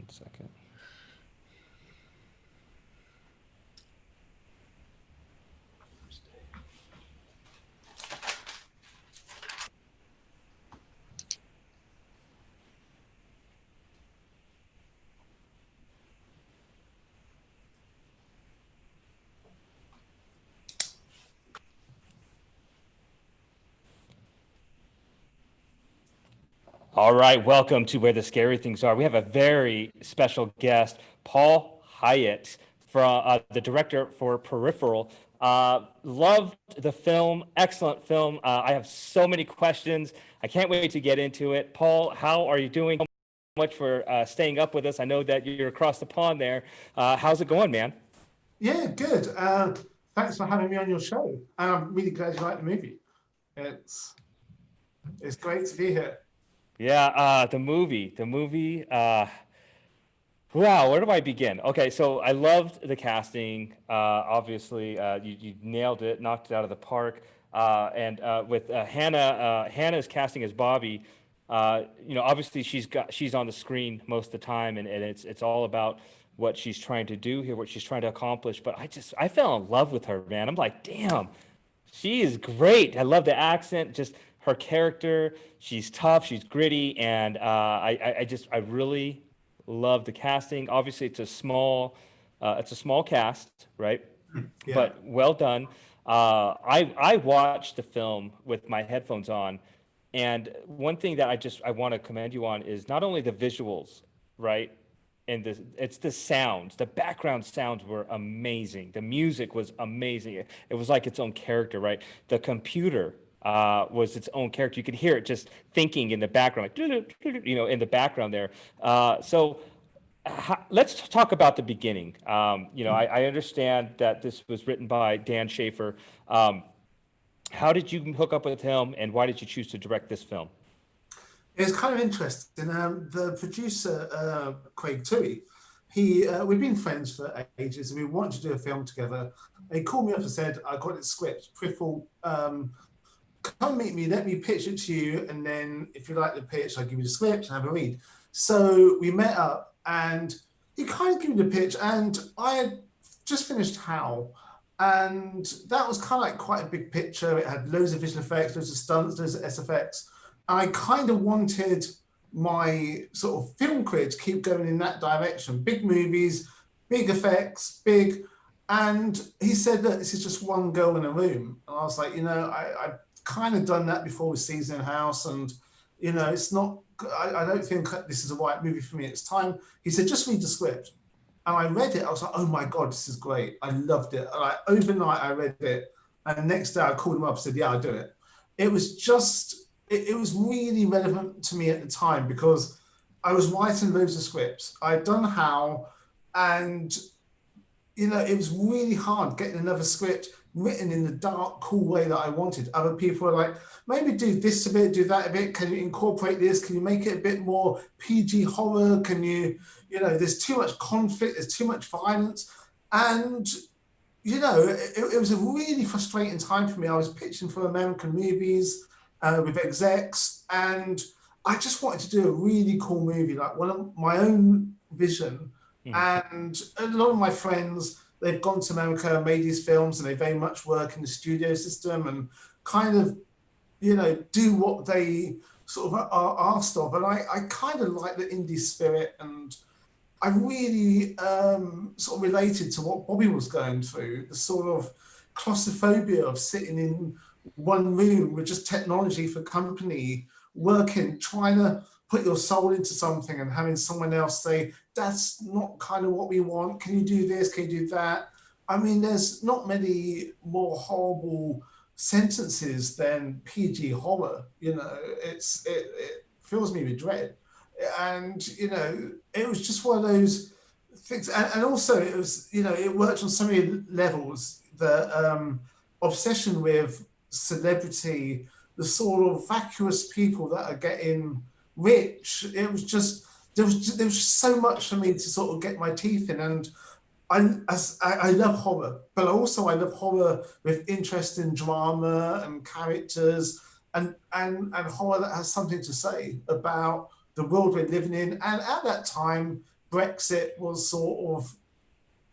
One second. All right, welcome to Where the Scary Things Are. We have a very special guest, Paul Hyett, from the director for Peripheral. Loved the film, excellent film. I have so many questions. I can't wait to get into it. Paul, how are you doing? Thank you so much for staying up with us. I know that you're across the pond there. How's it going, man? Yeah, good. Thanks for having me on your show. And I'm really glad you like the movie. It's it's great to be here. Yeah, the movie. Wow, where do I begin? Okay, so I loved the casting. Obviously, you nailed it, knocked it out of the park. And with Hannah's casting as Bobby. Obviously she's on the screen most of the time, and it's all about what she's trying to do here, what she's trying to accomplish. But I fell in love with her, man. I'm like, damn, she is great. I love the accent, just her character. She's tough, she's gritty, and I really love the casting. Obviously, it's a small cast, right? Yeah. But well done. I watched the film with my headphones on, and one thing that I want to commend you on is not only the visuals, right? And it's the sounds. The background sounds were amazing. The music was amazing. It was like its own character, right? The computer was its own character. You could hear it just thinking in the background, like, in the background there. So let's talk about the beginning. I understand that this was written by Dan Schafer. Um, how did you hook up with him, and why did you choose to direct this film? It's kind of interesting. The producer, Craig Tui, we've been friends for ages and we wanted to do a film together. He called me up and said, I got this script, Peripheral, come meet me, let me pitch it to you, and then if you like the pitch, I'll give you the script and have a read. So we met up and he kind of gave me the pitch, and I had just finished How, and that was kind of like quite a big picture. It had loads of visual effects, loads of stunts, loads of SFX. I kind of wanted my sort of film career to keep going in that direction. Big movies, big effects, big. And he said, look, this is just one girl in a room. And I was like, I've kind of done that before with Season House. And, it's not, I don't think this is the right movie for me. It's time. He said, just read the script. And I read it. I was like, oh my God, this is great. I loved it. Like overnight, I read it. And the next day I called him up and said, yeah, I'll do it. It was just, it was really relevant to me at the time because I was writing loads of scripts. I'd done How, and it was really hard getting another script written in the dark, cool way that I wanted. Other people were like, maybe do this a bit, do that a bit. Can you incorporate this? Can you make it a bit more PG horror? Can you, there's too much conflict, there's too much violence. And, it was a really frustrating time for me. I was pitching for American movies with execs, and I just wanted to do a really cool movie, like one of my own vision. Mhm. And a lot of my friends, they've gone to America, made these films, and they very much work in the studio system and kind of, do what they sort of are asked of. And I kind of like the indie spirit, and I really sort of related to what Bobby was going through, the sort of claustrophobia of sitting in one room with just technology for company, working, trying to put your soul into something and having someone else say, that's not kind of what we want. Can you do this? Can you do that? I mean, there's not many more horrible sentences than PG horror. It fills me with dread. And, it was just one of those things. And also it was, it worked on so many levels. The obsession with celebrity, the sort of vacuous people that are getting rich. It was just there was just so much for me to sort of get my teeth in, and I love horror, but also I love horror with interesting drama and characters, and horror that has something to say about the world we're living in. And at that time, Brexit was sort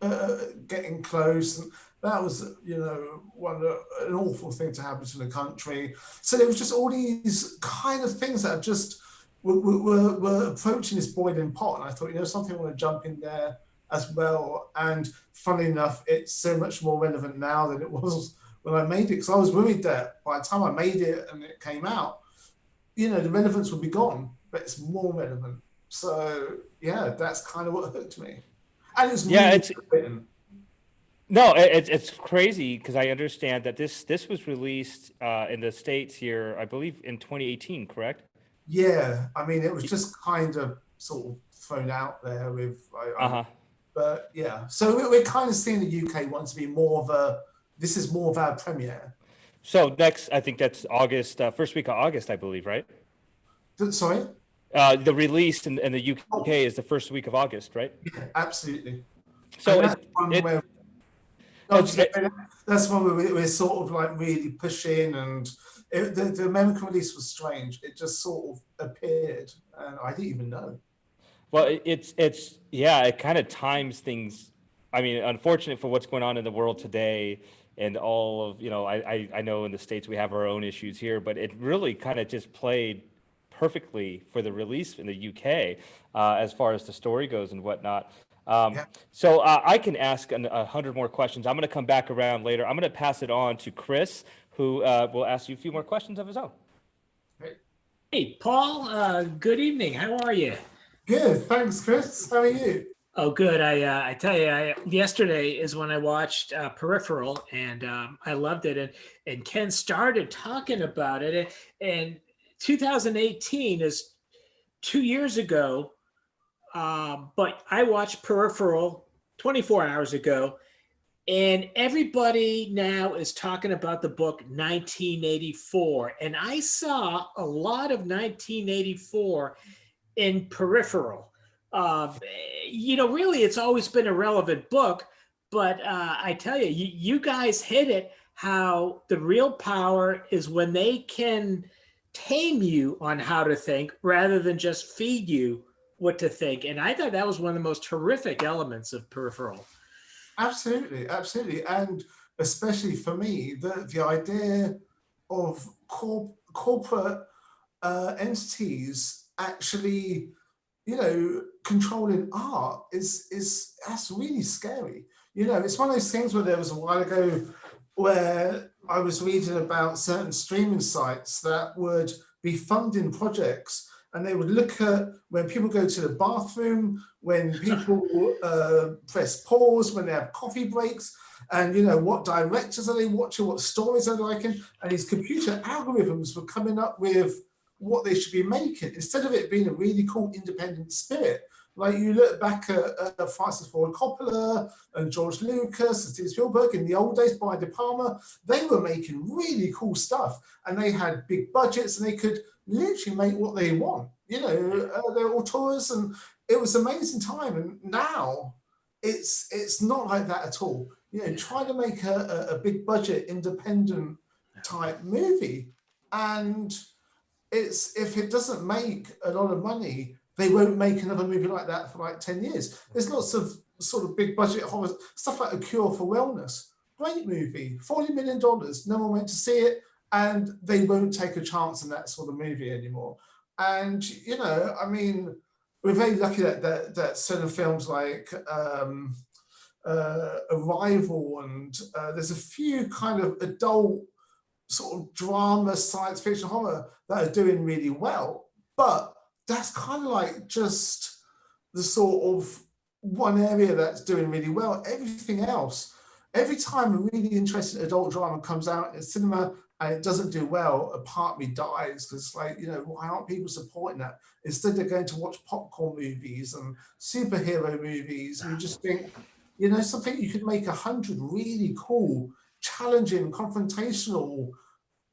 of getting close, and that was, an awful thing to happen to the country. So there was just all these kind of things that have just were approaching this boiling pot, and I thought, something I want to jump in there as well. And funnily enough, it's so much more relevant now than it was when I made it, because I was worried that by the time I made it and it came out, the relevance would be gone, but it's more relevant. So yeah, that's kind of what hooked me, and it's Yeah, really it's written. no, it's crazy because I understand that this was released in the States here, I believe in 2018, correct? Yeah, I mean, it was just kind of sort of thrown out there with, Uh-huh. but yeah. So we're kind of seeing the UK wants to be more of a. This is more of our premiere. So next, I think that's August, first week of August, I believe, right? Sorry. The release in the Oh, UK is the first week of August, right? yeah, absolutely. So And that's one it where no, I was it's just gonna say that's one where we're sort of like really pushing, and the American release was strange. It just sort of appeared, and I didn't even know. well, it's yeah, it kind of times things. I mean, unfortunate for what's going on in the world today and all of, I know in the States we have our own issues here, but it really kind of just played perfectly for the release in the UK as far as the story goes and whatnot. Um, Yeah. so I can ask 100 more questions. I'm going to come back around later. I'm going to pass it on to Chris, who will ask you a few more questions of his own. Hey, Paul, good evening. How are you? Good. Thanks, Chris. How are you? Oh, good. I tell you, yesterday is when I watched Peripheral, and I loved it. And Ken started talking about it, and 2018 is 2 years ago. But I watched Peripheral 24 hours ago, and everybody now is talking about the book 1984, and I saw a lot of 1984 in Peripheral. Um, really, it's always been a relevant book, but I tell you, you guys hit it. How the real power is when they can tame you on how to think rather than just feed you what to think. And I thought that was one of the most terrific elements of Peripheral. Absolutely, absolutely, and especially for me, the idea of corporate entities actually, controlling art is that's really scary. It's one of those things where there was a while ago where I was reading about certain streaming sites that would be funding projects, and they would look at when people go to the bathroom, when people press pause, when they have coffee breaks, and what directors are they watching, what stories are they liking, and these computer algorithms were coming up with what they should be making instead of it being a really cool independent spirit. Like you look back at Francis Ford Coppola and George Lucas and Steven Spielberg in the old days, Brian De Palma, they were making really cool stuff, and they had big budgets and they could literally make what they want. They're auteurs, and it was an amazing time. And now it's not like that at all. Try to make a big budget independent type movie, and it's if it doesn't make a lot of money, they won't make another movie like that for like 10 years. There's lots of sort of big budget horror stuff like A Cure for Wellness. Great movie, $40 million. No one went to see it, and they won't take a chance in that sort of movie anymore. And I mean, we're very lucky that certain films like Arrival and there's a few kind of adult sort of drama, science fiction, horror that are doing really well. But that's kind of like just the sort of one area that's doing really well. Everything else, every time a really interesting adult drama comes out in cinema and it doesn't do well, a part of me dies because it's like, why aren't people supporting that? Instead, they're going to watch popcorn movies and superhero movies, and you just think, something you could make 100 really cool, challenging, confrontational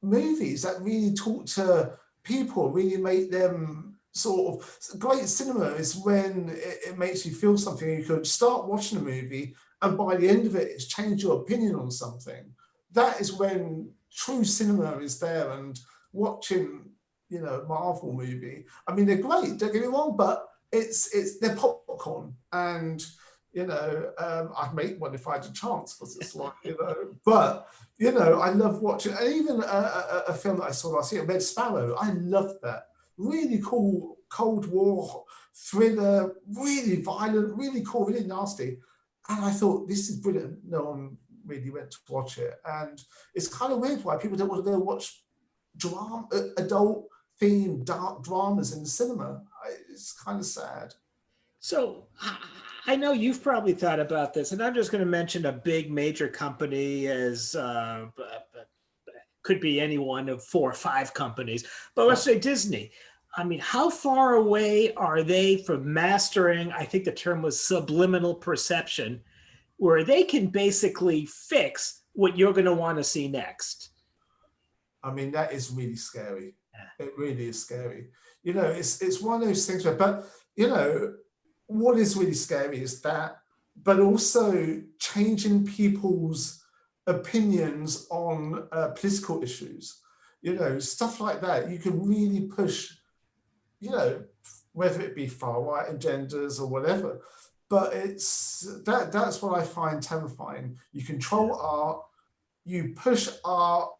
movies that really talk to people, really make them sort of great cinema is when it makes you feel something. You could start watching a movie and by the end of it, it's changed your opinion on something. That is when true cinema is there. And watching, Marvel movie, I mean, they're great, don't get me wrong, but it's they're pop popcorn, and I'd make one if I had a chance, because it's like, but I love watching, and even a film that I saw last year, Red Sparrow. I loved that. Really cool Cold War thriller, really violent, really cool, really nasty. And I thought, this is brilliant. No one really went to watch it, and it's kind of weird why people don't want to go watch drama, adult themed dark dramas in the cinema. It's kind of sad. So I know you've probably thought about this, and I'm just going to mention a big major company as could be any one of 4 or 5 companies, but let's say Disney. I mean, how far away are they from mastering, I think the term was subliminal perception, where they can basically fix what you're going to want to see next? I mean, that is really scary. It really is scary. It's one of those things where, but what is really scary is that, but also changing people's opinions on political issues, stuff like that. You can really push, whether it be far right agendas or whatever. But that's what I find terrifying. You control art, you push art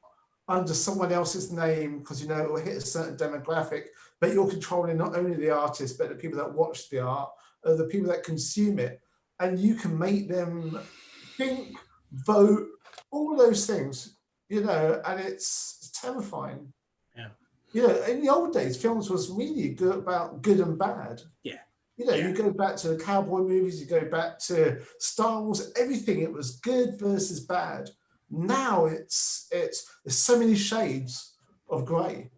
under someone else's name because it will hit a certain demographic, but you're controlling not only the artist, but the people that watch the art, the people that consume it, and you can make them think, vote, all those things, and it's terrifying. In the old days, films was really good about good and bad. You go back to the cowboy movies, you go back to Star Wars, everything, it was good versus bad. Now there's so many shades of grey.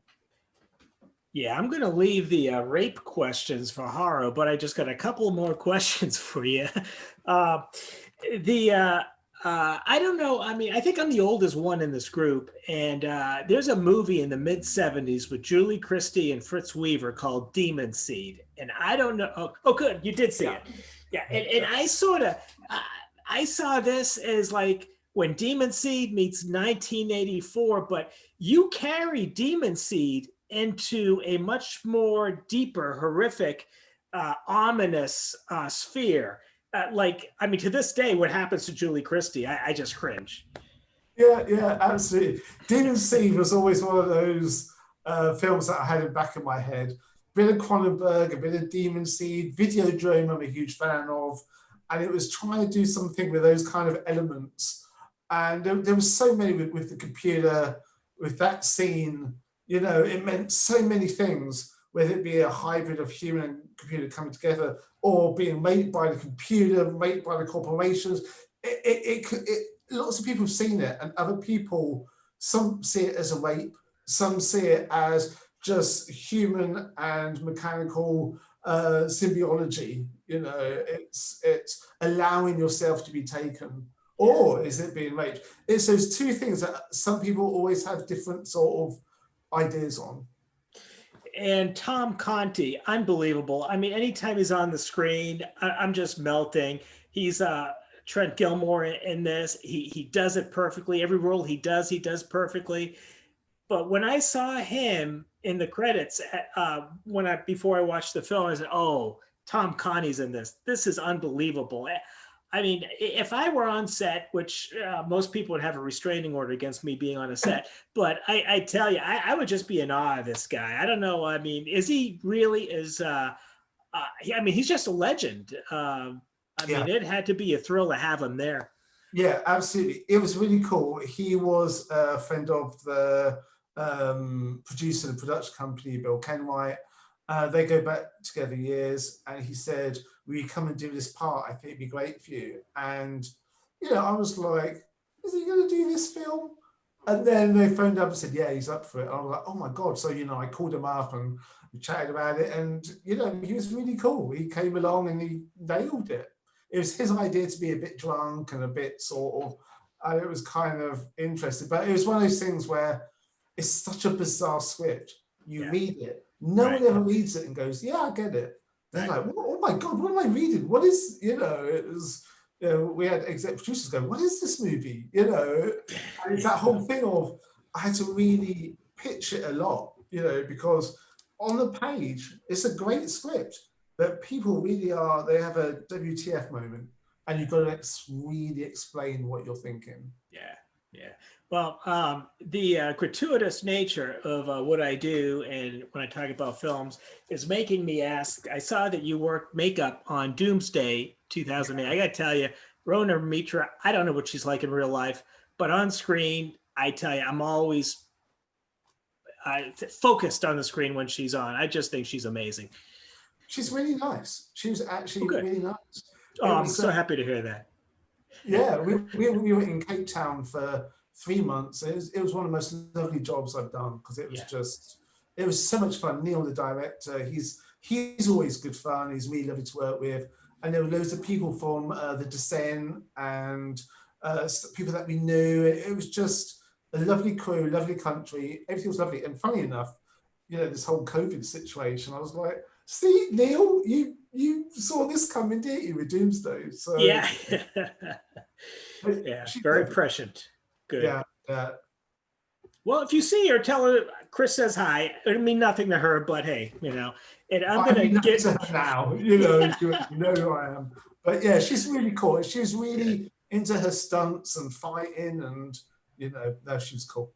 Yeah, I'm going to leave the rape questions for Haro, but I just got a couple more questions for you. I don't know. I mean, I think I'm the oldest one in this group, and there's a movie in the mid '70s with Julie Christie and Fritz Weaver called Demon Seed, and I don't know. Oh, good, you did see it. Yeah, and I sort of I saw this as like when Demon Seed meets 1984, but you carry Demon Seed into a much more deeper, horrific, ominous sphere. To this day, what happens to Julie Christie, I just cringe. Yeah, absolutely. Demon Seed was always one of those films that I had in the back of my head. A bit of Cronenberg, a bit of Demon Seed, Videodrome I'm a huge fan of, and it was trying to do something with those kind of elements. And there was so many with the computer, with that scene, it meant so many things, whether it be a hybrid of human and computer coming together, or being made by the computer, made by the corporations. Lots of people have seen it, and other people, some see it as a rape, some see it as just human and mechanical symbiology. It's allowing yourself to be taken, or is it being raped? It's those two things that some people always have different sort of ideas on. And Tom Conti, unbelievable. I mean, anytime he's on the screen, I'm just melting. He's Trent Gilmore in this. He does it perfectly. Every role he does perfectly. But when I saw him in the credits, before I watched the film, I said, "Oh, Tom Conti's in this. This is unbelievable." I mean, if I were on set, which most people would have a restraining order against me being on a set, but I tell you, I would just be in awe of this guy. I don't know. I mean, is he really he's just a legend. Mean, it had to be a thrill to have him there. Yeah, absolutely. It was really cool. He was a friend of the producer of the production company, Bill Kenwright. They go back together years, and he said, "Will you come and do this part? I think it'd be great for you." And I was like, "Is he going to do this film?" And then they phoned up and said, "Yeah, he's up for it." And I was like, "Oh my god!" So I called him up and we chatted about it, and he was really cool. He came along and he nailed it. It was his idea to be a bit drunk and a bit sort of, and it was kind of interesting. But it was one of those things where it's such a bizarre script. You read it. No one ever reads it and goes, "Yeah, I get it." They're like, "Oh my god, what am I reading? What is?" It was. We had exec producers go, "What is this movie?" And it's that whole thing of I had to really pitch it a lot, because on the page it's a great script. But people really are, they have a WTF moment, and you've got to really explain what you're thinking. Yeah, yeah. Well, the gratuitous nature of what I do and when I talk about films is making me ask. I saw that you worked makeup on Doomsday 2008. I got to tell you, Rona Mitra, I don't know what she's like in real life, but on screen, I tell you, I'm always focused on the screen when she's on. I just think she's amazing. She's really nice. She was Oh, actually good. really nice. Oh, It I'm was, so happy to hear that. yeah, we were in Cape Town for 3 months. It was one of the most lovely jobs I've done because it was Yeah. just, it was so much fun. Neil, the director, he's always good fun. He's really lovely to work with. And there were loads of people from the Descent and people that we knew. It was just a lovely crew, lovely country. Everything was lovely. And funny enough, this whole COVID situation, I was like, see, Neil, you saw this coming, didn't you, with Doomsday? So Yeah. Yeah. she's Very perfect. prescient. Good. Yeah, yeah. Well, if you see her, tell her Chris says hi. It'll mean nothing to her, but hey, and I'm I gonna mean, get. to her now, Yeah. you know who I am. But yeah, she's really cool. She's Good. really into her stunts and fighting, and no, she's cool.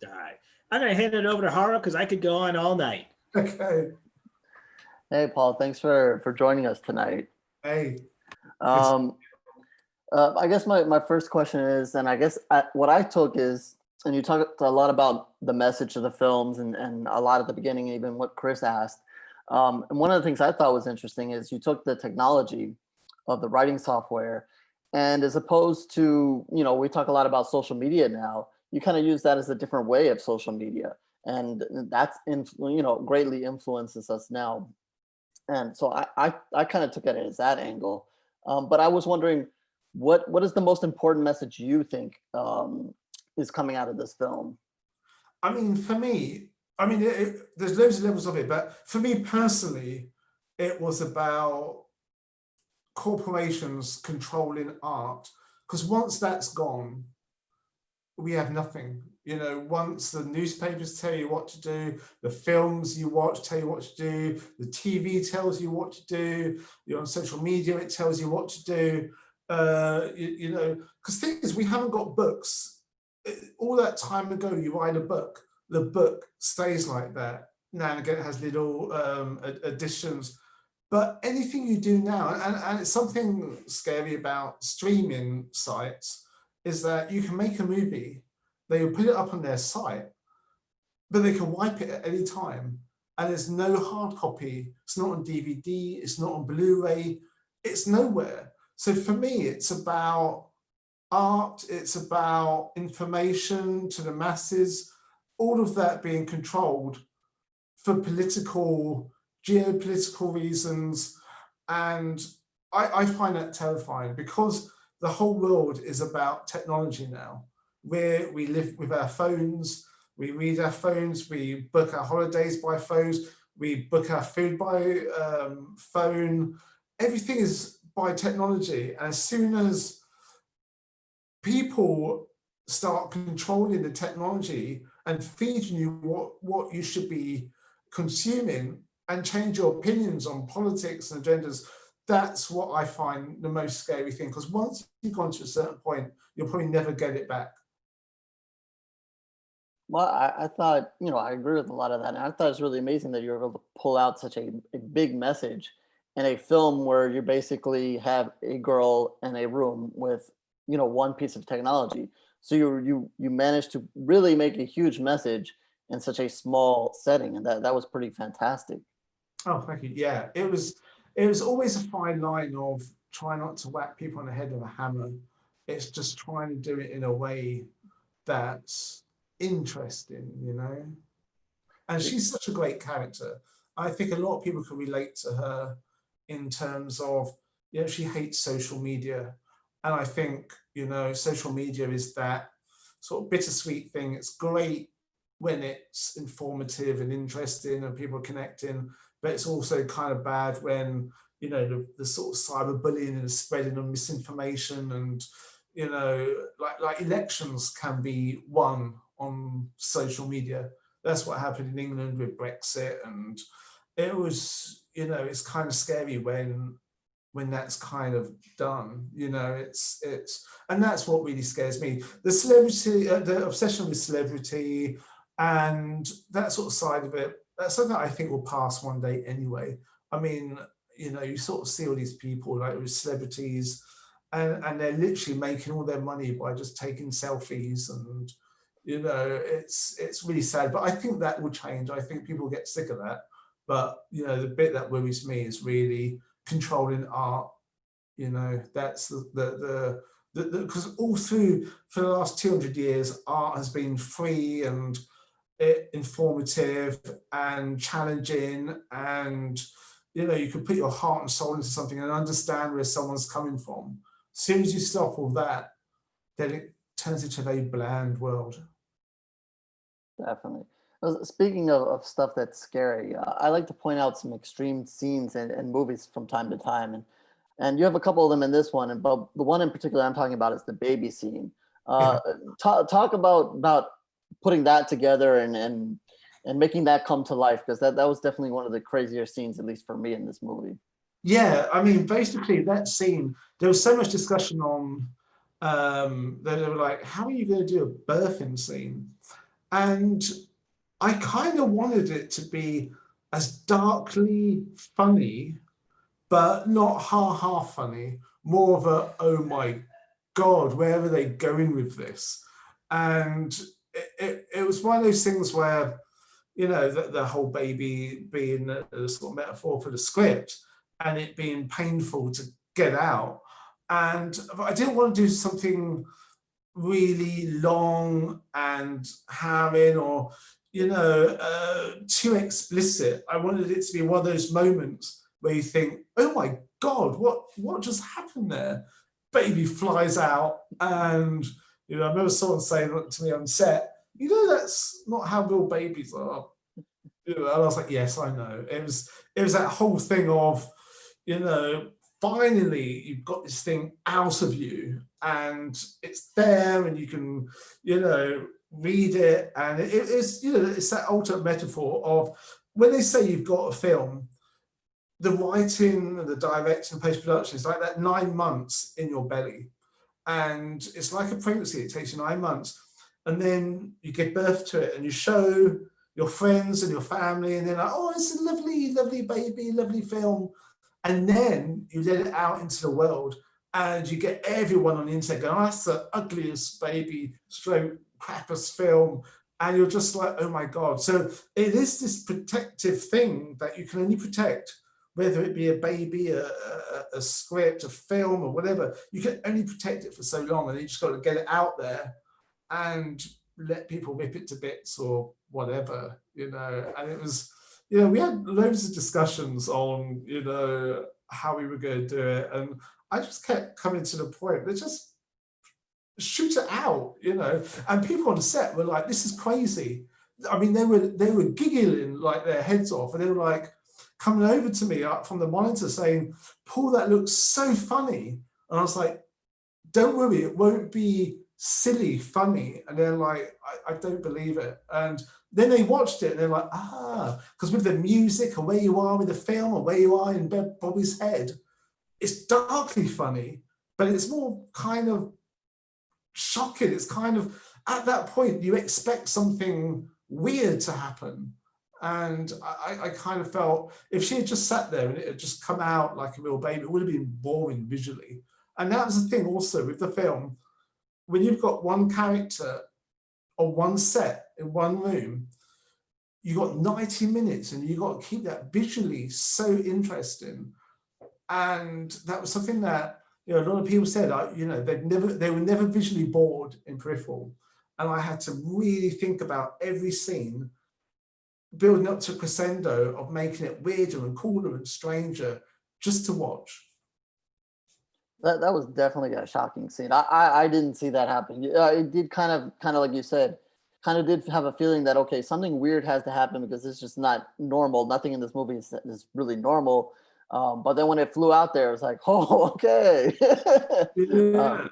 All right. I'm gonna hand it over to Hara because I could go on all night. Okay. Hey, Paul, thanks for joining us tonight. Hey. Um, I guess my first question is, and I guess what I took is, and you talked a lot about the message of the films and a lot at the beginning, even what Chris asked. And one of the things I thought was interesting is you took the technology of the writing software, and as opposed to, we talk a lot about social media now, you kind of use that as a different way of social media. And that's, greatly influences us now. And so I kind of took it as that angle. But I was wondering, what is the most important message you think is coming out of this film? I mean, for me, there's loads of levels of it, but for me personally, it was about corporations controlling art. Because once that's gone, we have nothing. Once the newspapers tell you what to do, the films you watch tell you what to do, the TV tells you what to do, you're on social media, it tells you what to do. Because thing is, we haven't got books. All that time ago, you write a book, the book stays like that. Now and again, it has little additions. But anything you do now, and it's something scary about streaming sites, is that you can make a movie, they will put it up on their site, but they can wipe it at any time. And there's no hard copy. It's not on DVD, it's not on Blu-ray, it's nowhere. So for me, it's about art, it's about information to the masses, all of that being controlled for geopolitical reasons. And I find that terrifying because the whole world is about technology now, where we live with our phones, we read our phones, we book our holidays by phones, we book our food by phone. Everything is by technology. And as soon as people start controlling the technology and feeding you what you should be consuming and change your opinions on politics and agendas, that's what I find the most scary thing. Because once you've gone to a certain point, you'll probably never get it back. Well, I thought, I agree with a lot of that. And I thought it was really amazing that you were able to pull out such a big message in a film where you basically have a girl in a room with, one piece of technology. So you managed to really make a huge message in such a small setting. And that was pretty fantastic. Oh, thank you. Yeah, it was always a fine line of try not to whack people on the head with a hammer. It's just trying to do it in a way that's interesting, And she's such a great character. I think a lot of people can relate to her in terms of, she hates social media. And I think, social media is that sort of bittersweet thing. It's great when it's informative and interesting and people are connecting, but it's also kind of bad when, the sort of cyberbullying and the spreading of misinformation and, like elections can be won on social media. That's what happened in England with Brexit, and it was you know, it's kind of scary when that's kind of done. You know, it's and that's what really scares me. The celebrity, the obsession with celebrity, and that sort of side of it. That's something that I think will pass one day anyway. I mean, you know, you sort of see all these people like with celebrities, and they're literally making all their money by just taking selfies, and you know, it's really sad. But I think that will change. I think people get sick of that. But you know, the bit that worries me is really controlling art. You know, that's the because all through for the last 200 years, art has been free and informative and challenging, and you know, you can put your heart and soul into something and understand where someone's coming from. As soon as you stop all that, then it turns into a very bland world. Definitely. Speaking of stuff that's scary, I like to point out some extreme scenes in movies from time to time, and you have a couple of them in this one, and but the one in particular I'm talking about is the baby scene. Yeah. Talk about putting that together and making that come to life, because that was definitely one of the crazier scenes, at least for me, in this movie. Yeah, I mean, basically that scene, there was so much discussion on that they were like, how are you going to do a birthing scene? And I kind of wanted it to be as darkly funny, but not ha-ha funny, more of a, oh my God, where are they going with this? And it was one of those things where, you know, the whole baby being a sort of metaphor for the script and it being painful to get out. And I didn't want to do something really long and harrowing or, you know, too explicit. I wanted it to be one of those moments where you think, oh my God, what just happened there? Baby flies out, and you know, I remember someone saying to me on set, you know, that's not how real babies are. You know, and I was like, yes, I know. It was that whole thing of, you know, finally you've got this thing out of you and it's there and you can, you know, read it. And it's, you know, it's that ultimate metaphor of when they say you've got a film, the writing and the directing and post-production is like that 9 months in your belly. And it's like a pregnancy, it takes you 9 months. And then you give birth to it and you show your friends and your family, and they're like, oh, it's a lovely, lovely baby, lovely film. And then you let it out into the world and you get everyone on the internet going, oh, that's the ugliest baby stroke crappest film. And you're just like, oh my God. So it is this protective thing that you can only protect, whether it be a baby, a script, a film, or whatever. You can only protect it for so long, and you just got to get it out there and let people rip it to bits or whatever, you know. And it was, you know, we had loads of discussions on, you know, how we were going to do it. And I just kept coming to the point, let's just shoot it out, you know. And people on the set were like, this is crazy. I mean, they were giggling like their heads off, and they were like coming over to me up from the monitor saying, Paul, that looks so funny. And I was like, don't worry, it won't be silly funny. And they're like, I don't believe it. And then they watched it and they're like, because with the music and where you are with the film and where you are in Bobby's head, it's darkly funny, but it's more kind of shocking. It's kind of, at that point, you expect something weird to happen. And I kind of felt if she had just sat there and it had just come out like a real baby, it would have been boring visually. And that was the thing also with the film, when you've got one character on one set in one room, you got 90 minutes and you got to keep that visually so interesting. And that was something that, you know, a lot of people said, you know, they were never visually bored in Peripheral. And I had to really think about every scene, building up to a crescendo of making it weirder and cooler and stranger just to watch. That was definitely a shocking scene. I didn't see that happen. It did kind of like you said, kind of did have a feeling that, okay, something weird has to happen because it's just not normal. Nothing in this movie is really normal. But then when it flew out there, it was like, oh, okay. Yeah.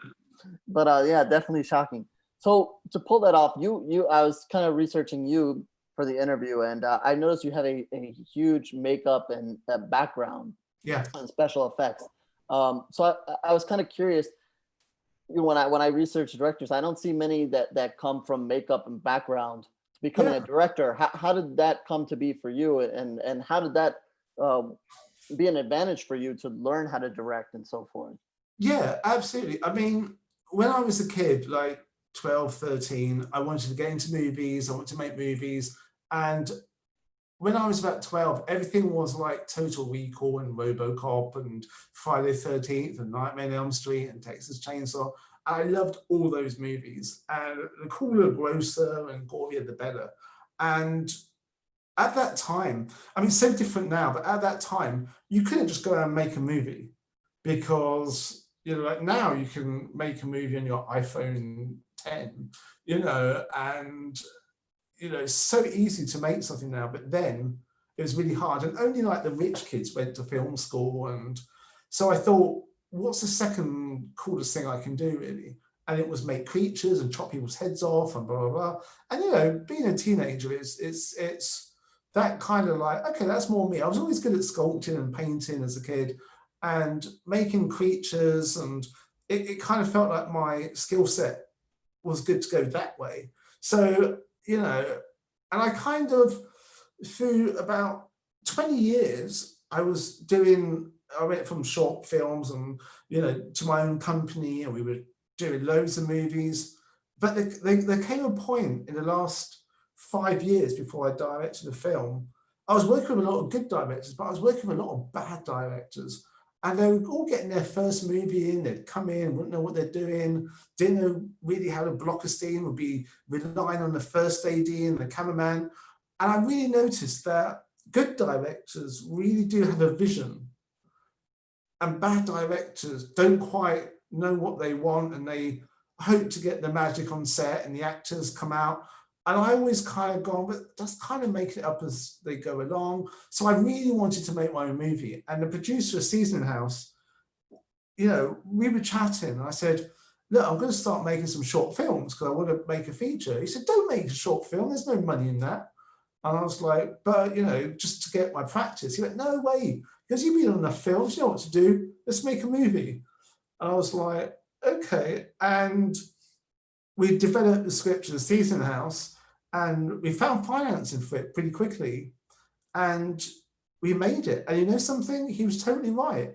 But yeah, definitely shocking. So to pull that off, I was kind of researching you for the interview, and I noticed you have a huge makeup and background Yeah. and special effects. So I was kind of curious. When I research directors, I don't see many that come from makeup and background to becoming a director. How did that come to be for you, and how did that be an advantage for you to learn how to direct and so forth? Yeah, absolutely. I mean, when I was a kid, like 12, 13, I wanted to get into movies, I wanted to make movies. And when I was about 12, everything was like Total Recall and RoboCop and Friday the 13th and Nightmare on Elm Street and Texas Chainsaw. I loved all those movies. And the cooler, grosser, and gorier, the better. And at that time, I mean, it's so different now, but at that time, you couldn't just go out and make a movie because, you know, like now you can make a movie on your iPhone 10, you know, and you know, it's so easy to make something now, but then it was really hard. And only like the rich kids went to film school. And so I thought, what's the second coolest thing I can do, really? And it was make creatures and chop people's heads off and blah, blah, blah. And, you know, being a teenager, it's that kind of like, okay, that's more me. I was always good at sculpting and painting as a kid and making creatures. And it kind of felt like my skill set was good to go that way. So, you know, and I kind of, through about 20 years, I went from short films and, you know, to my own company, and we were doing loads of movies. But there came a point in the last 5 years before I directed a film. I was working with a lot of good directors, but I was working with a lot of bad directors. And they were all getting their first movie in, they'd come in, wouldn't know what they're doing, didn't know really how to block a scene, would be relying on the first AD and the cameraman. And I really noticed that good directors really do have a vision, and bad directors don't quite know what they want, and they hope to get the magic on set and the actors come out. And I always kind of gone, but just kind of make it up as they go along. So I really wanted to make my own movie. And the producer of Seasoning House, you know, we were chatting and I said, look, I'm going to start making some short films because I want to make a feature. He said, don't make a short film. There's no money in that. And I was like, but, you know, just to get my practice. He went, no way. Because you've been on enough films, you know what to do. Let's make a movie. And I was like, okay. And we developed the script of the Season House, and we found financing for it pretty quickly, and we made it. And you know something? He was totally right.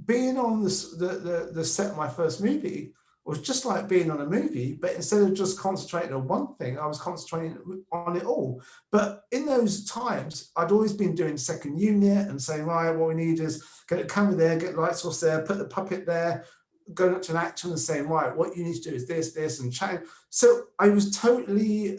Being on the set of my first movie was just like being on a movie, but instead of just concentrating on one thing, I was concentrating on it all. But in those times, I'd always been doing second unit and saying, right, what we need is get a camera there, get light source there, put the puppet there, going up to an actor and saying, right, what you need to do is this, and chatting. So I was totally,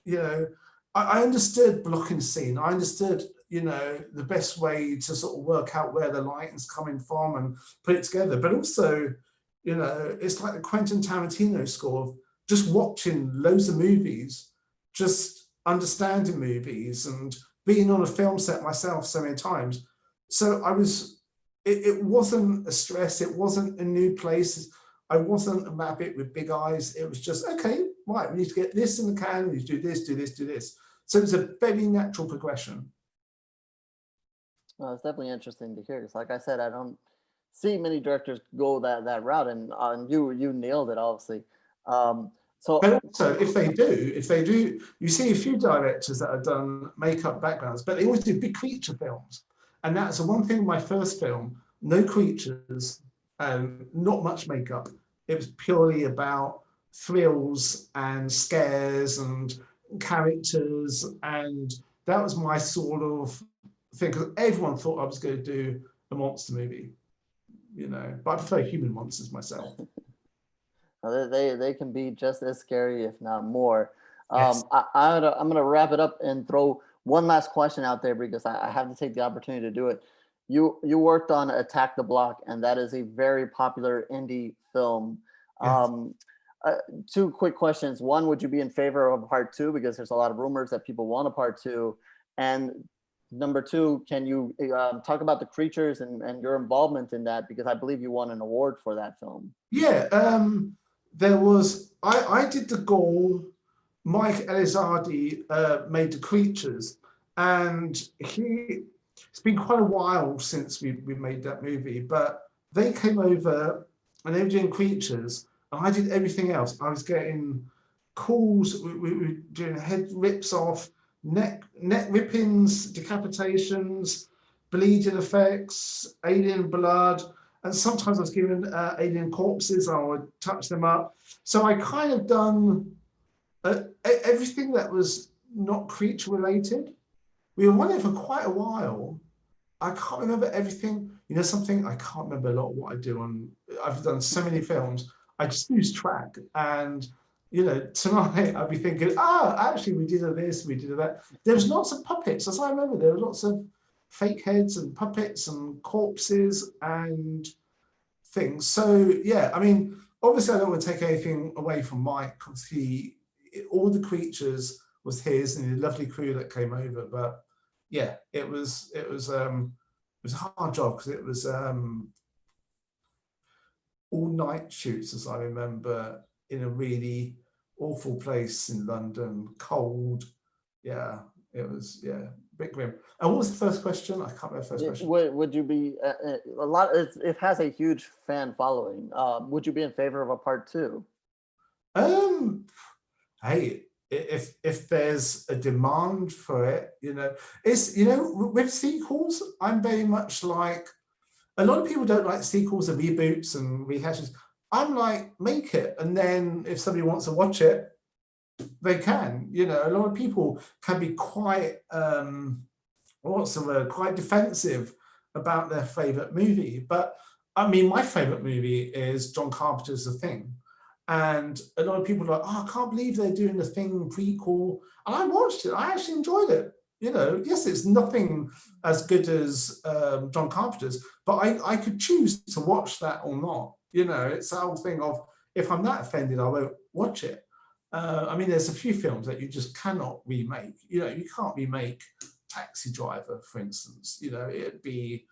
you know, I understood blocking scene. I understood, you know, the best way to sort of work out where the lighting's coming from and put it together. But also, you know, it's like the Quentin Tarantino score of just watching loads of movies, just understanding movies and being on a film set myself so many times. So I was, it wasn't a stress. It wasn't a new place. I wasn't a rabbit with big eyes. It was just, okay, right, we need to get this in the can. We need to do this, do this, do this. So it's a very natural progression. Well, it's definitely interesting to hear. Because, like I said, I don't see many directors go that route, and you nailed it, obviously. But also, if they do, you see a few directors that have done makeup backgrounds, but they always do big creature films. And that's the one thing in my first film, no creatures, not much makeup. It was purely about thrills and scares and characters. And that was my sort of thing, because everyone thought I was going to do a monster movie, you know, but I prefer human monsters myself. They can be just as scary, if not more. Yes. I'm gonna wrap it up and throw one last question out there because I have to take the opportunity to do it. You worked on Attack the Block, and that is a very popular indie film. Yes. Two quick questions. One, would you be in favor of a part two? Because there's a lot of rumors that people want a part two. And number two, can you talk about the creatures and your involvement in that? Because I believe you won an award for that film. Yeah, there was, I did the gore Mike Elizardi made the creatures, and it's been quite a while since we made that movie, but they came over and they were doing creatures, and I did everything else. I was getting calls, we were doing head rips off, neck rippings, decapitations, bleeding effects, alien blood, and sometimes I was given alien corpses. I would touch them up. So I kind of done everything that was not creature related. We were on it for quite a while. I can't remember everything. You know something? I can't remember a lot of what I do on. I've done so many films. I just lose track. And you know, tonight I'll be thinking, actually we did this, we did that. There was lots of puppets, as I remember. There were lots of fake heads and puppets and corpses and things. So yeah, I mean, obviously I don't want to take anything away from Mike because all the creatures was his and the lovely crew that came over. But yeah, it was a hard job because it was all night shoots, as I remember, in a really awful place in London, cold. Yeah, it was a bit grim. And what was the first question? I can't remember the first question. Would you be a lot? It has a huge fan following. Would you be in favor of a part 2? Hey, if there's a demand for it, you know, it's, you know, with sequels, I'm very much like, a lot of people don't like sequels and reboots and rehashes. I'm like, make it, and then if somebody wants to watch it, they can. You know, a lot of people can be quite what's the word, quite defensive about their favorite movie. But I mean, my favorite movie is John Carpenter's The Thing. And a lot of people are like, oh, I can't believe they're doing The Thing prequel. And I watched it. I actually enjoyed it. You know, yes, it's nothing as good as John Carpenter's, but I could choose to watch that or not. You know, it's the whole thing of, if I'm that offended, I won't watch it. I mean, there's a few films that you just cannot remake. You know, you can't remake Taxi Driver, for instance. You know, it'd be,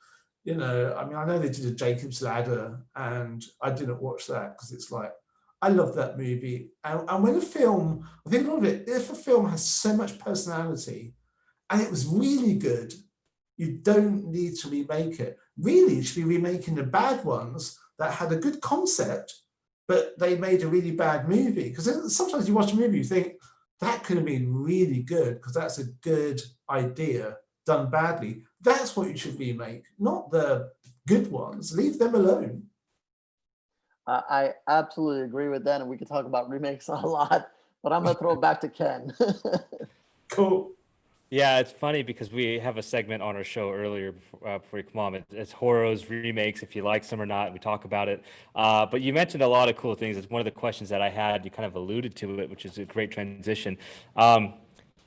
you know, I mean, I know they did a Jacob's Ladder, and I didn't watch that because it's like, I love that movie. And when a film, I think a lot of it, if a film has so much personality and it was really good, you don't need to remake it. Really, you should be remaking the bad ones that had a good concept, but they made a really bad movie. Because sometimes you watch a movie, you think, that could have been really good because that's a good idea done badly. That's what you should remake, not the good ones. Leave them alone. I absolutely agree with that, and we could talk about remakes a lot, but I'm gonna throw it back to Ken. Cool. Yeah, it's funny because we have a segment on our show earlier before you come on. It's horrors, remakes, if you like some or not. We talk about it. But you mentioned a lot of cool things. It's one of the questions that I had. You kind of alluded to it, which is a great transition.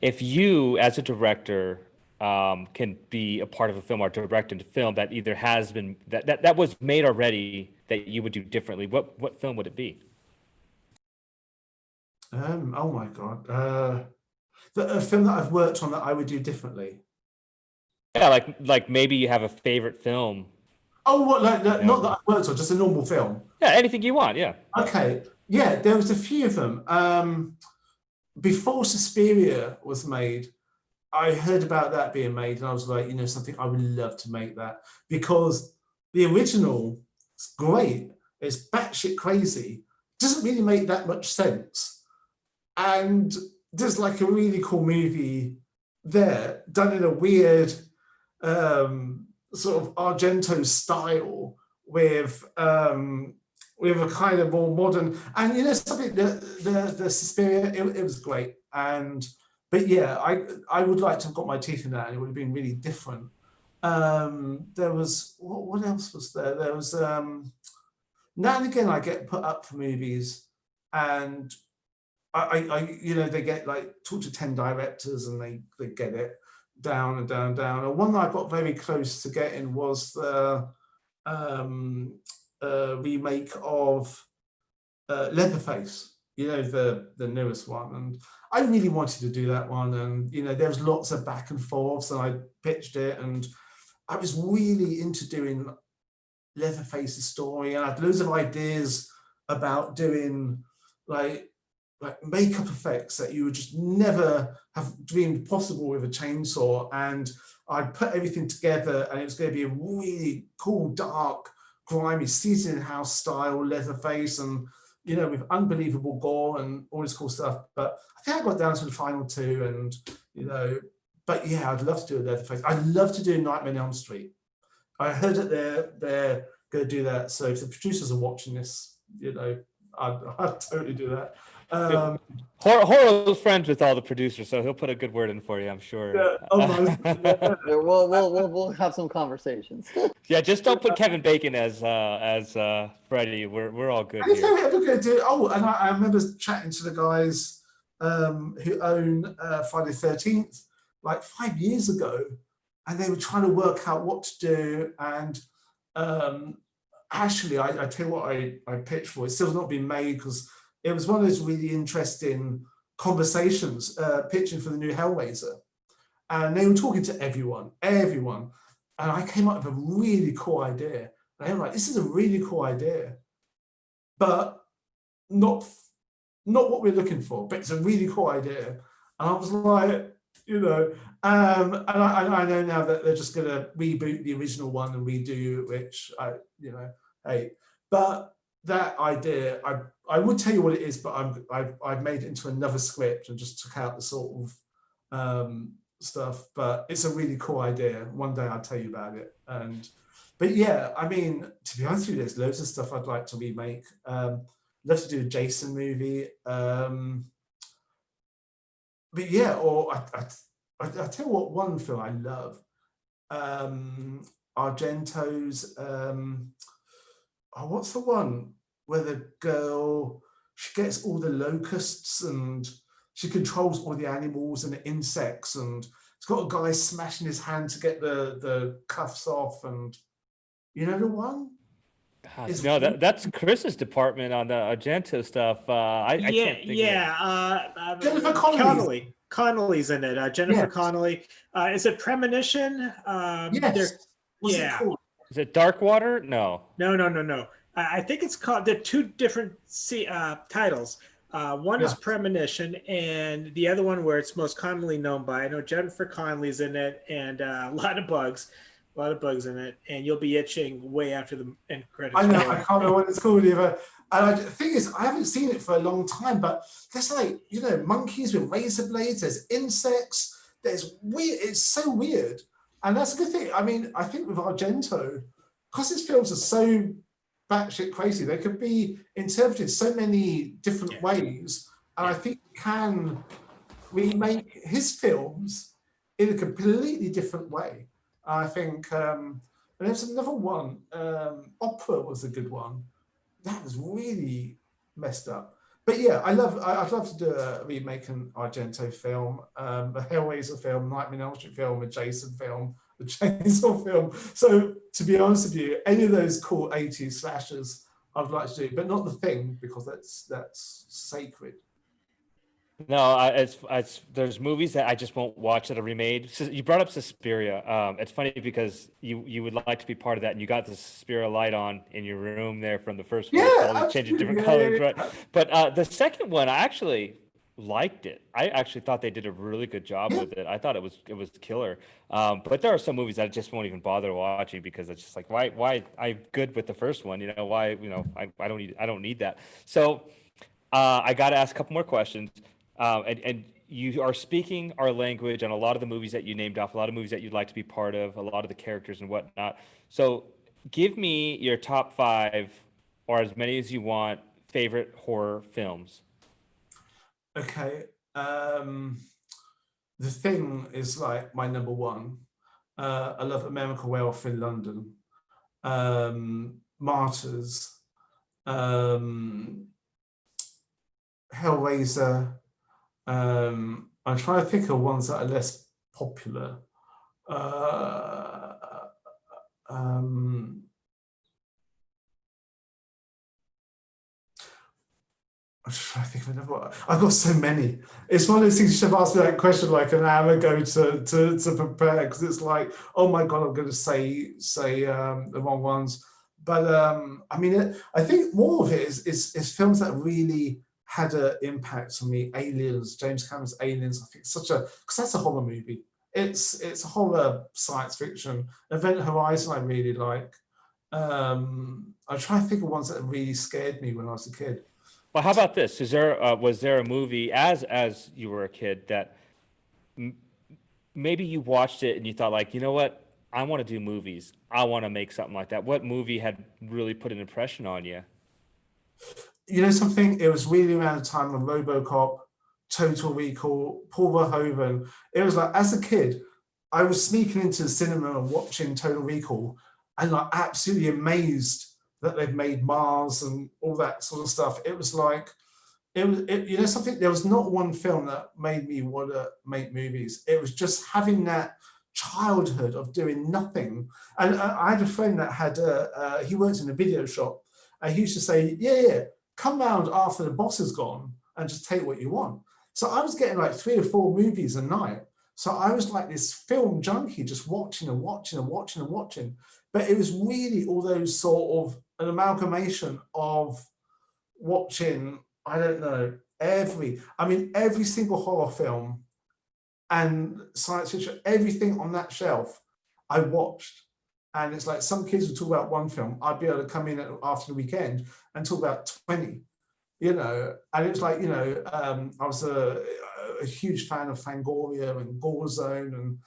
If you, as a director, can be a part of a film or direct a film that either has been that was made already that you would do differently, what film would it be? Oh my God. A film that I've worked on that I would do differently. Yeah, like maybe you have a favorite film. Oh, what? Like, You know? not that I've worked on, just a normal film. Yeah, anything you want. Yeah. Okay. Yeah, there was a few of them. Before Suspiria was made, I heard about that being made, and I was like, you know, something I would love to make that, because the original is great. It's batshit crazy. Doesn't really make that much sense. And there's like a really cool movie there done in a weird sort of Argento style with a kind of more modern, and you know something, the Suspiria, it was great. And but yeah, I would like to have got my teeth in that, and it would have been really different. There was what else was there? There was now and again I get put up for movies, and I you know, they get like talk to 10 directors and they get it down and down and down. And one that I got very close to getting was the remake of Leatherface, you know, the newest one. And I really wanted to do that one. And, you know, there was lots of back and forths, and I pitched it, and I was really into doing Leatherface's story. And I had loads of ideas about doing like like makeup effects that you would just never have dreamed possible with a chainsaw. And I put everything together, and it was going to be a really cool, dark, grimy, seasoned house style Leatherface, and with unbelievable gore and all this cool stuff. But I think I got down to the final two, and but yeah, I'd love to do a Leatherface. I'd love to do Nightmare on Elm Street. I heard that they're going to do that. So if the producers are watching this, I'd totally do that. Horror's friends with all the producers, so he'll put a good word in for you, I'm sure. Yeah, almost. Yeah, we'll have some conversations. Yeah, just don't put Kevin Bacon as Freddy. We're all good I think here. I'm ever going to do. Oh, and I remember chatting to the guys who own Friday the 13th like 5 years ago, and they were trying to work out what to do. And actually, I tell you what I pitched for. It's still not been made because it was one of those really interesting conversations pitching for the new Hellraiser. And they were talking to everyone. And I came up with a really cool idea. And they were like, this is a really cool idea, but not what we're looking for, but it's a really cool idea. And I was like, and I know now that they're just going to reboot the original one and redo, which I hate. But that idea, I would tell you what it is, but I've made it into another script and just took out the sort of stuff. But it's a really cool idea. One day I'll tell you about it. But yeah, I mean, to be honest with you, there's loads of stuff I'd like to remake. Love to do a Jason movie. But yeah, or I tell you what, one film I love, Argento's. What's the one where the girl, she gets all the locusts and she controls all the animals and the insects, and it's got a guy smashing his hand to get the cuffs off, and you know the one? No, that's Chris's department on the Argento stuff. I can't think of it. Jennifer Connelly's in it. Jennifer Connelly. Is it Premonition? Yes. What's it called? Is it Darkwater? No. No. I think it's called. There are two different titles. One is Premonition, and the other one where it's most commonly known by. I know Jennifer Connelly's in it, and a lot of bugs in it, and you'll be itching way after the end credits. I know. I can't remember what it's called either. And the thing is, I haven't seen it for a long time, but there's monkeys with razor blades. There's insects. There's weird. It's so weird, and that's a good thing. I mean, I think with Argento, because his films are so batshit crazy, they could be interpreted so many different ways, and I think he can remake his films in a completely different way. I think, and there's another one. Opera was a good one. That was really messed up. But yeah, I'd love to do a remake an Argento film, a Hellraiser film, Nightmare on Elm Street film, a Jason film, a Chainsaw film. So to be honest with you, any of those cool 80s slashers I'd like to do, but not The Thing, because that's sacred. No, there's movies that I just won't watch that are remade. So you brought up Suspiria. It's funny because you would like to be part of that, and you got the Suspiria light on in your room there from the first one. Yeah, all these changing different colors, right? But the second one, I actually liked it. I actually thought they did a really good job with it. I thought it was killer. But there are some movies that I just won't even bother watching because it's just like why I'm good with the first one. Why I don't need that. So I got to ask a couple more questions. And you are speaking our language on a lot of the movies that you named off, a lot of movies that you'd like to be part of, a lot of the characters and whatnot. So give me your top 5, or as many as you want, favorite horror films. Okay. The Thing is like my number one. I love American Werewolf in London. Martyrs. Hellraiser. I'm trying to think of ones that are less popular. I'm trying to think of another one. I've got so many. It's one of those things you should have asked me that question like an hour ago to prepare, because it's like, oh my god, I'm going to say the wrong ones. But I mean, I think more of it is films that really had an impact on me. Aliens, James Cameron's Aliens, I think because that's a horror movie. It's a horror science fiction. Event Horizon I really like. I try to think of ones that really scared me when I was a kid. Well, how about this? Was there a movie as you were a kid that m maybe you watched it and you thought like, you know what? I want to do movies. I want to make something like that. What movie had really put an impression on you? You know something? It was really around the time of RoboCop, Total Recall, Paul Verhoeven. It was like, as a kid, I was sneaking into the cinema and watching Total Recall and like absolutely amazed that they've made Mars and all that sort of stuff. It was like, you know something? There was not one film that made me want to make movies. It was just having that childhood of doing nothing. And I had a friend that had, he worked in a video shop, and he used to say, yeah, come round after the boss is gone and just take what you want. So I was getting like 3 or 4 movies a night. So I was like this film junkie, just watching and watching and watching and watching. But it was really all those sort of an amalgamation of watching, I don't know, every single horror film and science fiction, everything on that shelf I watched. And it's like some kids would talk about one film, I'd be able to come in after the weekend and talk about 20, you know. And it was like, you know, I was a huge fan of Fangoria and Gore Zone, and,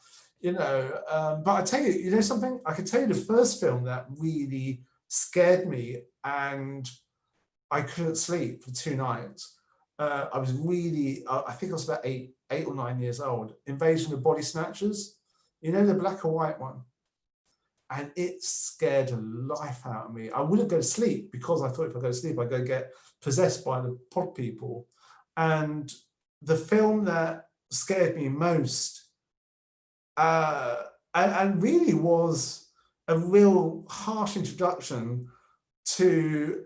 you know, but I tell you, you know something? I could tell you the first film that really scared me and I couldn't sleep for 2 nights. I was really, I think I was about 8 or 9 years old. Invasion of Body Snatchers, you know, the black and white one. And it scared the life out of me. I wouldn't go to sleep because I thought if I go to sleep, I'd go get possessed by the pod people. And the film that scared me most, and really was a real harsh introduction to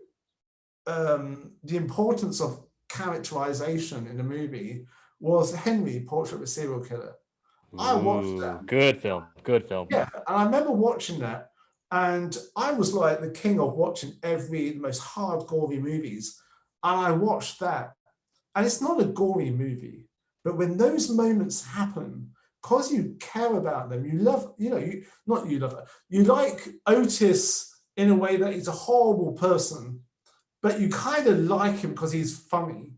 the importance of characterization in the movie, was Henry, Portrait of a Serial Killer. I watched that. Good film. Good film. Yeah, and I remember watching that, and I was like the king of watching the most hardcore movies. And I watched that, and it's not a gory movie, but when those moments happen, because you care about them, you love, you know, you like Otis in a way that he's a horrible person, but you kind of like him because he's funny.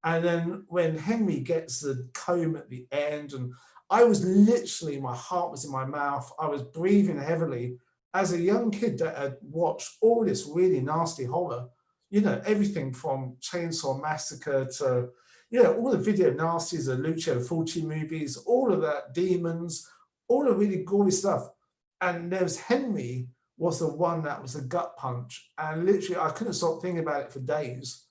And then when Henry gets the comb at the end, and I was literally, my heart was in my mouth. I was breathing heavily as a young kid that had watched all this really nasty horror, you know, everything from Chainsaw Massacre to, you know, all the video nasties, the Lucio Fulci movies, all of that, Demons, all the really gory stuff. And there was Henry was the one that was a gut punch. And literally, I couldn't stop thinking about it for days.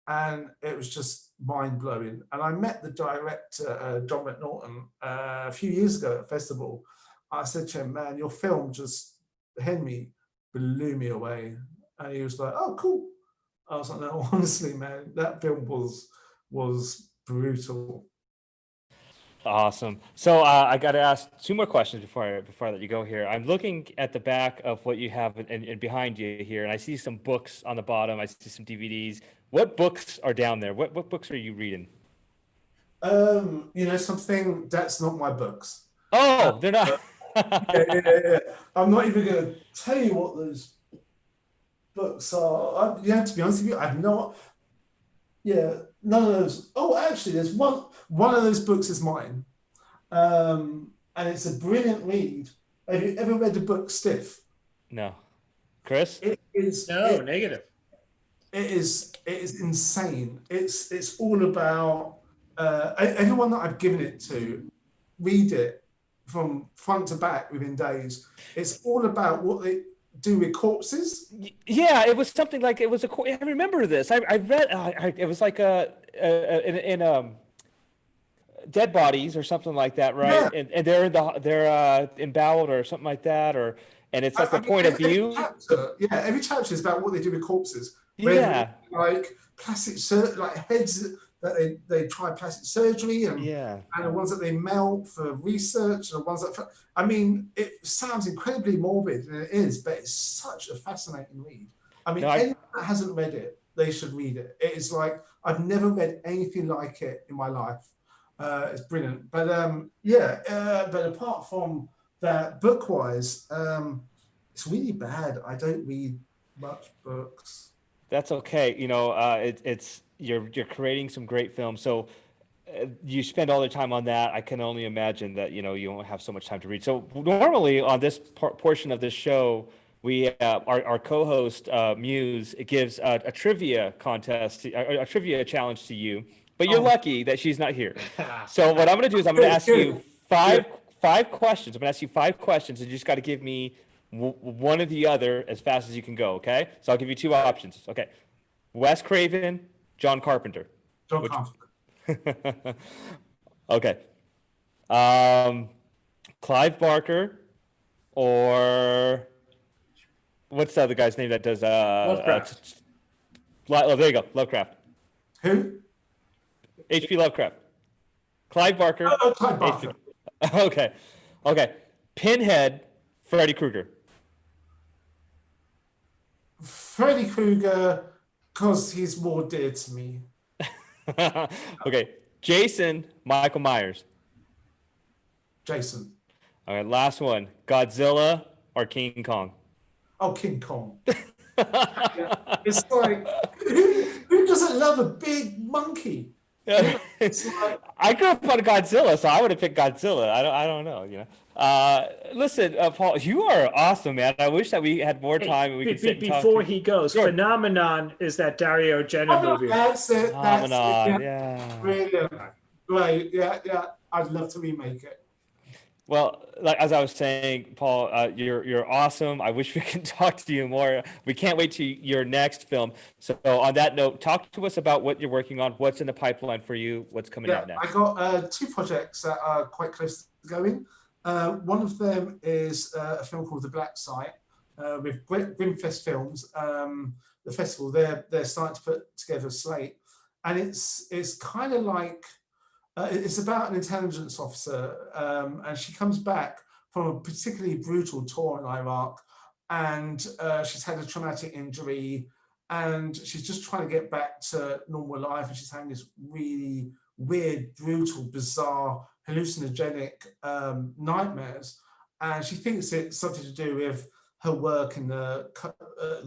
And it was just mind blowing. And I met the director, John McNaughton, a few years ago at a festival. I said to him, man, your film just, Henry, blew me away. And he was like, oh, cool. I was like, no, honestly, man, that film was brutal. Awesome. So I got to ask 2 more questions before I let you go here. I'm looking at the back of what you have and behind you here, and I see some books on the bottom. I see some DVDs. What books are down there? What books are you reading? You know something? That's not my books. Oh, they're not. Yeah. I'm not even going to tell you what those books are. Yeah, to be honest with you, I've not. Yeah, none of those. Oh, actually, there's one. One of those books is mine, and it's a brilliant read. Have you ever read the book Stiff? No. Chris? It is. No, negative. It is insane. It's all about everyone that I've given it to, read it from front to back within days. It's all about what they do with corpses. Yeah, it was something like it was I remember this. I read it was like in Dead Bodies or something like that, right? Yeah. And they're emboweled or something like that, and it's like the point of view. Every chapter is about what they do with corpses. Yeah. Like like heads that they try plastic surgery, and the ones that they melt for research, and the ones that, I mean, it sounds incredibly morbid, and it is, but it's such a fascinating read. I mean, anyone that hasn't read it, they should read it. It is like, I've never read anything like it in my life. It's brilliant. But but apart from that, book-wise, it's really bad. I don't read much books. That's okay. It's you're creating some great films. So you spend all the time on that. I can only imagine that you don't have so much time to read. So normally on this portion of this show, we our co-host Muse, it gives a trivia contest, a trivia challenge to you. But you're lucky that she's not here. So what I'm going to do is I'm going to ask you five questions. I'm going to ask you 5 questions, and you just got to give me one or the other as fast as you can go. Okay? So I'll give you 2 options. Okay. Wes Craven, John Carpenter. John Carpenter. Okay. Clive Barker or what's the other guy's name that does Lovecraft. Oh, there you go. Lovecraft. Who? H.P. Lovecraft. Clive Barker. Oh, Clive Barker. Okay. Okay. Pinhead, Freddy Krueger. Freddy Krueger, because he's more dear to me. Okay. Jason, Michael Myers. Jason. All right. Last one. Godzilla or King Kong. Oh, King Kong. Yeah. It's like, who doesn't love a big monkey? It's like, I grew up on Godzilla, so I would have picked Godzilla. I don't know. Listen, Paul, you are awesome, man. I wish that we had more time and we could sit and talk. Before he goes, Sure. Phenomenon is that Dario Argento movie. that's it. Phenomenon, That's it. yeah. Brilliant. Great. Yeah. I'd love to remake it. Well, like as I was saying, Paul, you're awesome. I wish we could talk to you more. We can't wait to your next film. So on that note, talk to us about what you're working on, what's in the pipeline for you, what's coming out next. I got 2 projects that are quite close to going. One of them is a film called The Black Site with Grimfest Films. The festival, they're starting to put together a slate, and it's kind of like. It's about an intelligence officer, and she comes back from a particularly brutal tour in Iraq, and she's had a traumatic injury, and she's just trying to get back to normal life, and she's having this really weird, brutal, bizarre, hallucinogenic nightmares, and she thinks it's something to do with her work in the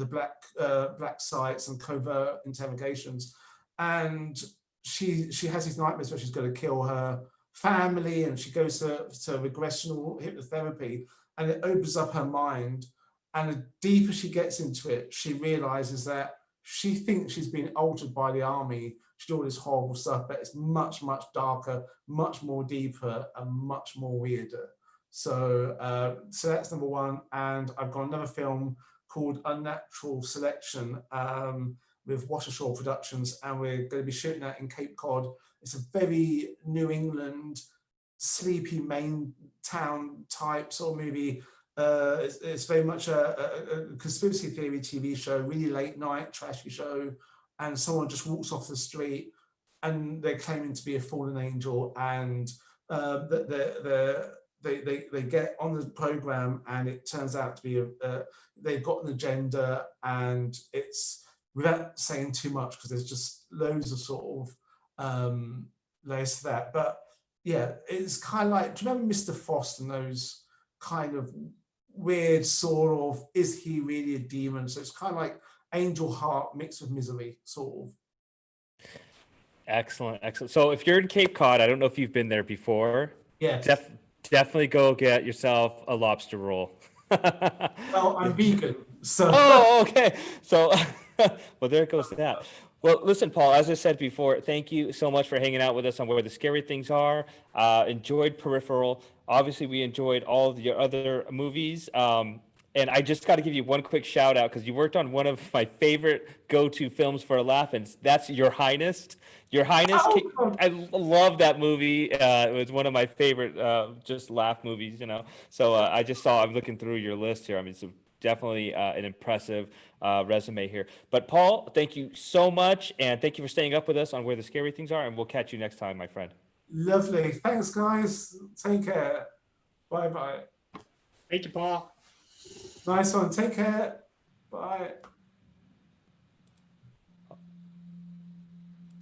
black sites and covert interrogations, and she has these nightmares where she's going to kill her family, and she goes to regressional hypnotherapy, and it opens up her mind. And the deeper she gets into it, she realizes that she thinks she's been altered by the army to do all this horrible stuff, but it's much, much darker, much more deeper, and much more weirder. So that's number one. And I've got another film called Unnatural Selection, with Watershaw Productions, and we're going to be shooting that in Cape Cod. It's a very New England, sleepy Maine town type sort of movie. It's very much a conspiracy theory TV show, really late night, trashy show, and someone just walks off the street and they're claiming to be a fallen angel, and they get on the program, and it turns out to be they've got an agenda, and it's, without saying too much, because there's just loads of sort of layers to that. But yeah, it's kind of like, do you remember Mr. Frost and those kind of weird sort of, is he really a demon? So it's kind of like Angel Heart mixed with Misery, sort of. Excellent. So if you're in Cape Cod, I don't know if you've been there before. Yeah. Definitely go get yourself a lobster roll. Well, I'm vegan, so. Oh, okay. So, well, there goes that. Well, listen, Paul, as I said before, thank you so much for hanging out with us on Where the Scary Things Are. Enjoyed Peripheral. Obviously, we enjoyed all of your other movies. And I just got to give you one quick shout out, because you worked on one of my favorite go-to films for a laugh, and that's Your Highness. Your Highness, I love that movie. It was one of my favorite just laugh movies, So I just saw, I'm looking through your list here. I mean, it's definitely an impressive resume here. But Paul, thank you so much, and thank you for staying up with us on Where the Scary Things Are, and we'll catch you next time, my friend. Lovely. Thanks, guys. Take care. Bye-bye. Thank you, Paul. Nice one. Take care. Bye.